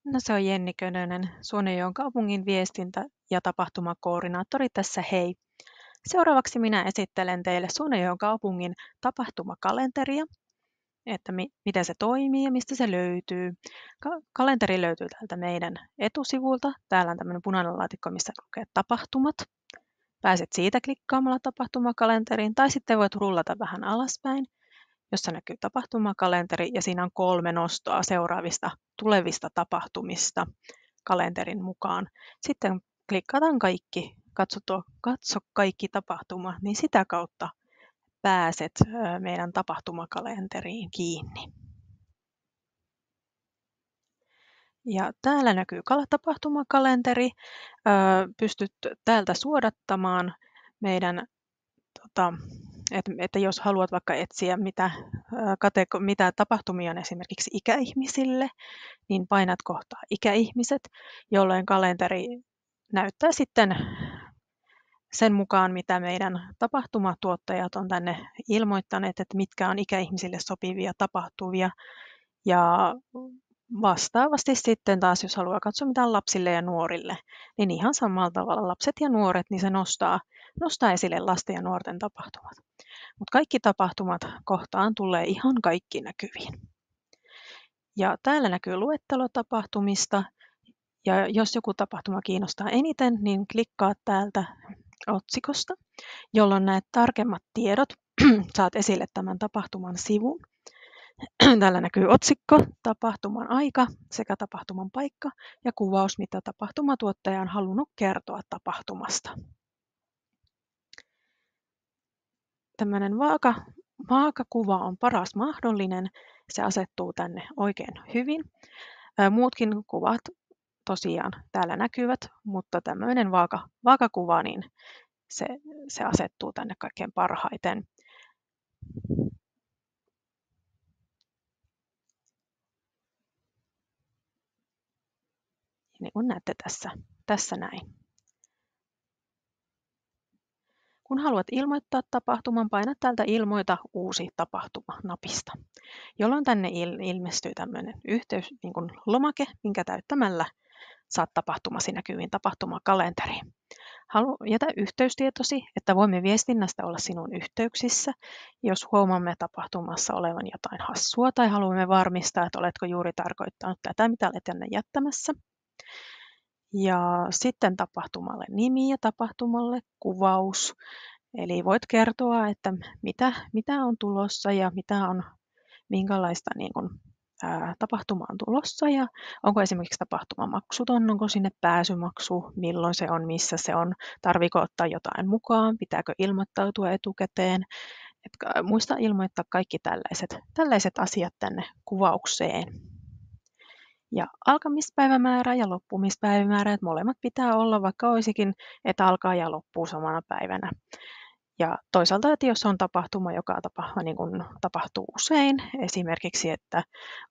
No se on Jenni Könönen, Suonenjoen kaupungin viestintä- ja tapahtumakoordinaattori tässä hei. Seuraavaksi minä esittelen teille Suonenjoen kaupungin tapahtumakalenteria, että miten se toimii ja mistä se löytyy. Kalenteri löytyy täältä meidän etusivulta. Täällä on tämmöinen punainen laatikko, missä lukee tapahtumat. Pääset siitä klikkaamalla tapahtumakalenteriin tai sitten voit rullata vähän alaspäin, jossa näkyy tapahtumakalenteri ja siinä on 3 nostoa seuraavista tulevista tapahtumista kalenterin mukaan. Sitten klikataan kaikki, katso kaikki tapahtumat, niin sitä kautta pääset meidän tapahtumakalenteriin kiinni. Ja täällä näkyy tapahtumakalenteri. Pystyt täältä suodattamaan meidän että jos haluat vaikka etsiä mitä tapahtumia on esimerkiksi ikäihmisille, niin painat kohtaa ikäihmiset, jolloin kalenteri näyttää sitten sen mukaan, mitä meidän tapahtumatuottajat on tänne ilmoittaneet, että mitkä on ikäihmisille sopivia tapahtuvia. Ja vastaavasti sitten taas, jos haluaa katsoa mitä on lapsille ja nuorille, niin ihan samalla tavalla lapset ja nuoret, niin se nostaa esille lasten ja nuorten tapahtumat. Mutta kaikki tapahtumat kohtaan tulee ihan kaikki näkyviin. Ja täällä näkyy luettelo tapahtumista. Ja jos joku tapahtuma kiinnostaa eniten, niin klikkaa täältä otsikosta, jolloin näet tarkemmat tiedot. Saat esille tämän tapahtuman sivun. Täällä näkyy otsikko, tapahtuman aika sekä tapahtuman paikka ja kuvaus, mitä tapahtumatuottaja on halunnut kertoa tapahtumasta. Tämmöinen vaakakuva on paras mahdollinen. Se asettuu tänne oikein hyvin. Muutkin kuvat tosiaan täällä näkyvät, mutta tämmöinen vaakakuva, niin se asettuu tänne kaikkein parhaiten. Niin kuin näette tässä näin. Kun haluat ilmoittaa tapahtuman, painat täältä Ilmoita uusi tapahtuma -napista, jolloin tänne ilmestyy tämmöinen yhteys, niin kuin lomake, minkä täyttämällä saat tapahtumasi näkyviin tapahtumakalenteriin. Jätä yhteystietosi, että voimme viestinnästä olla sinun yhteyksissä, jos huomaamme tapahtumassa olevan jotain hassua tai haluamme varmistaa, että oletko juuri tarkoittanut tätä, mitä olet tänne jättämässä. Ja sitten tapahtumalle nimi ja tapahtumalle kuvaus. Eli voit kertoa, että mitä on tulossa ja minkälaista tapahtuma on tulossa ja onko esimerkiksi tapahtuma maksuton, onko sinne pääsymaksu, milloin se on, missä se on, tarviiko ottaa jotain mukaan, pitääkö ilmoittautua etukäteen. Muista ilmoittaa kaikki tällaiset asiat tänne kuvaukseen. Ja alkamispäivämäärä ja loppumispäivämäärä, että molemmat pitää olla, vaikka olisikin, että alkaa ja loppuu samana päivänä. Ja toisaalta, että jos on tapahtuma, joka tapahtuu usein, esimerkiksi, että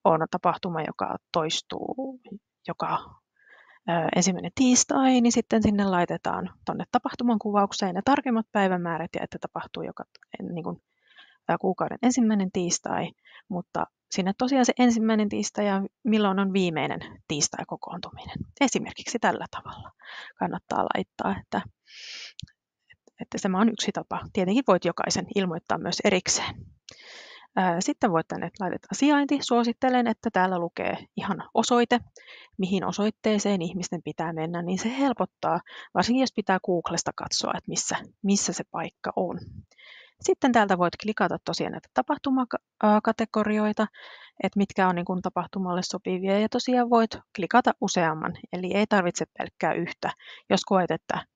on tapahtuma, joka toistuu joka ensimmäinen tiistai, niin sitten sinne laitetaan tuonne tapahtuman kuvaukseen ne tarkemmat päivämäärät ja että tapahtuu joka kuukauden ensimmäinen tiistai, mutta sinne tosiaan se ensimmäinen tiistai ja milloin on viimeinen tiistai-kokoontuminen. Esimerkiksi tällä tavalla kannattaa laittaa, että tämä on yksi tapa. Tietenkin voit jokaisen ilmoittaa myös erikseen. Sitten voit tänne laittaa sijainti. Suosittelen, että täällä lukee ihan osoite, mihin osoitteeseen ihmisten pitää mennä, niin se helpottaa, varsinkin jos pitää Googlesta katsoa, että missä se paikka on. Sitten täältä voit klikata tosiaan näitä tapahtumakategorioita, että mitkä on niin tapahtumalle sopivia, ja tosiaan voit klikata useamman, eli ei tarvitse pelkkää yhtä, jos koet, että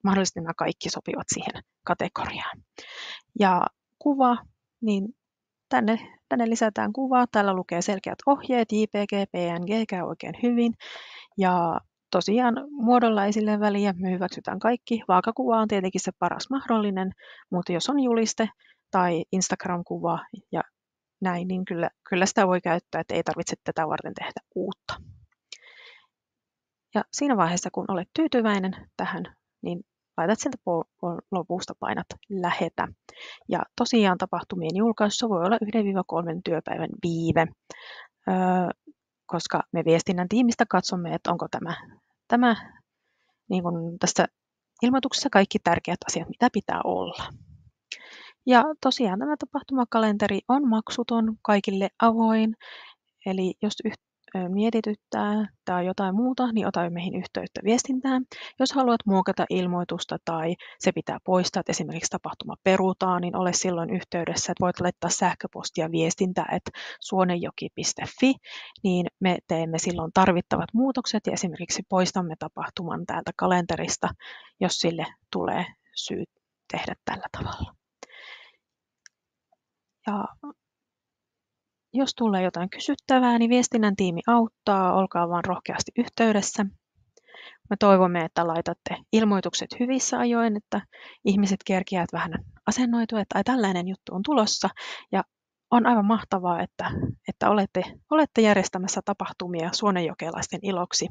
mahdollisesti nämä kaikki sopivat siihen kategoriaan. Ja kuva, niin tänne lisätään kuvaa. Täällä lukee selkeät ohjeet, JPG, PNG käy oikein hyvin. Ja tosiaan muodolla ei sille väliä, me hyväksytään kaikki. Vaakakuva on tietenkin se paras mahdollinen, mutta jos on juliste tai Instagram-kuva ja näin, niin kyllä sitä voi käyttää, että ei tarvitse tätä varten tehdä uutta. Ja siinä vaiheessa, kun olet tyytyväinen tähän, niin laitat sieltä lopusta, painat lähetä. Ja tosiaan tapahtumien julkaisussa voi olla 1-3 työpäivän viive. koska me viestinnän tiimistä katsomme, että onko tämä niin kuin tässä ilmoituksessa kaikki tärkeät asiat, mitä pitää olla. Ja tosiaan tämä tapahtumakalenteri on maksuton, kaikille avoin, eli jos mietityttää tai jotain muuta, niin ota meihin yhteyttä viestintään. Jos haluat muokata ilmoitusta tai se pitää poistaa, että esimerkiksi tapahtuma perutaan, niin ole silloin yhteydessä, että voit laittaa sähköpostia viestintä@suonenjoki.fi, niin me teemme silloin tarvittavat muutokset ja esimerkiksi poistamme tapahtuman täältä kalenterista, jos sille tulee syy tehdä tällä tavalla. Ja jos tulee jotain kysyttävää, niin viestinnän tiimi auttaa, olkaa vaan rohkeasti yhteydessä. Me toivomme, että laitatte ilmoitukset hyvissä ajoin, että ihmiset kerkiävät vähän asennoitua, että tällainen juttu on tulossa. Ja on aivan mahtavaa, että olette järjestämässä tapahtumia suonenjokelaisten iloksi.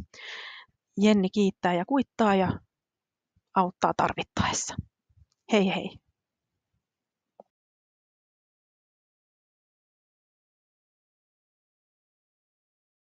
Jenni kiittää ja kuittaa ja auttaa tarvittaessa. Hei hei!